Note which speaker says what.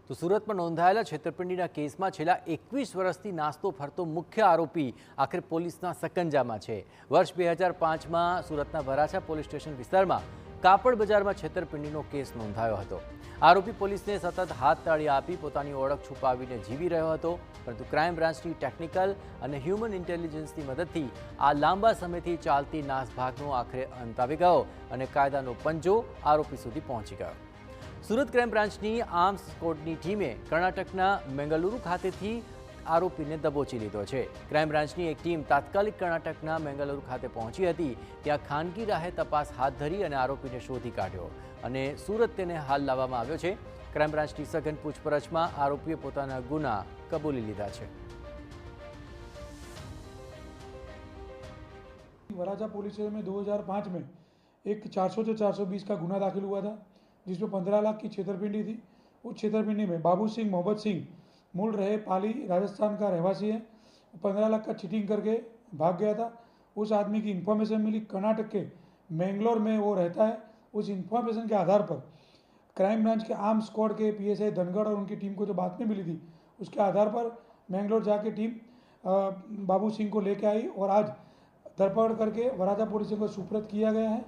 Speaker 1: તો સુરતમાં નોંધાયેલા છેતરપિંડીના કેસમાં છેલ્લા 21 વર્ષથી નાસ્તો ફરતો મુખ્ય આરોપી આખરે પોલીસના સકંજામાં છે। વર્ષ 2005માં સુરતના વરાછા પોલીસ સ્ટેશન વિસ્તારમાં કાપડ બજારમાં છેતરપિંડીનો કેસ નોંધાયો હતો। આરોપી પોલીસને સતત હાથતાળી આપી પોતાની ઓળખ છુપાવીને જીવી રહ્યો હતો, પરંતુ ક્રાઇમ બ્રાન્ચની ટેકનિકલ અને હ્યુમન ઇન્ટેલિજન્સની મદદથી આ લાંબા સમયથી ચાલતી નાસભાગનો આખરે અંત આવી ગયો અને કાયદાનો પંજો આરોપી સુધી પહોંચી ગયો। સુરત ક્રાઇમ બ્રાન્ચની આર્મ્સ સ્ક્વોડની ટીમે કર્ણાટકના મેંગલુરુ ખાતેથી આરોપીને દબોચી લીધો છે। ક્રાઇમ બ્રાન્ચની એક ટીમ તાત્કાલિક કર્ણાટકના મેંગલુરુ ખાતે પહોંચી હતી। ત્યાં ખાનગી રાહે તપાસ હાથ ધરી અને આરોપીને શોધી કાઢ્યો અને સુરત તેને હાલ લાવવામાં આવ્યો છે। ક્રાઇમ બ્રાન્ચની સઘન પૂછપરછમાં આરોપીએ પોતાના ગુના કબૂલી લીધા છે।
Speaker 2: वराछा पुलिस स्टेशन में 2005 में एक 400 से 420 का गुना दाखिल हुआ था, जिसमें 15 लाख की छेतरपिंडी थी। उस छेतरपिंडी में बाबू सिंह मोहम्मद सिंह मूल रहे पाली राजस्थान का रहवासी है, 15 लाख का चीटिंग करके भाग गया था। उस आदमी की इन्फॉर्मेशन मिली, कर्नाटक के मैंगलोर में वो रहता है। उस इन्फॉर्मेशन के आधार पर क्राइम ब्रांच के आर्म स्क्वाड के पीएसआई धनगढ़ और उनकी टीम को जो बातमी मिली थी, उसके आधार पर मैंगलोर जाके टीम बाबू सिंह को लेके आई और आज धरपकड़ करके वराछा पुलिस को सुपुर्द किया गया है।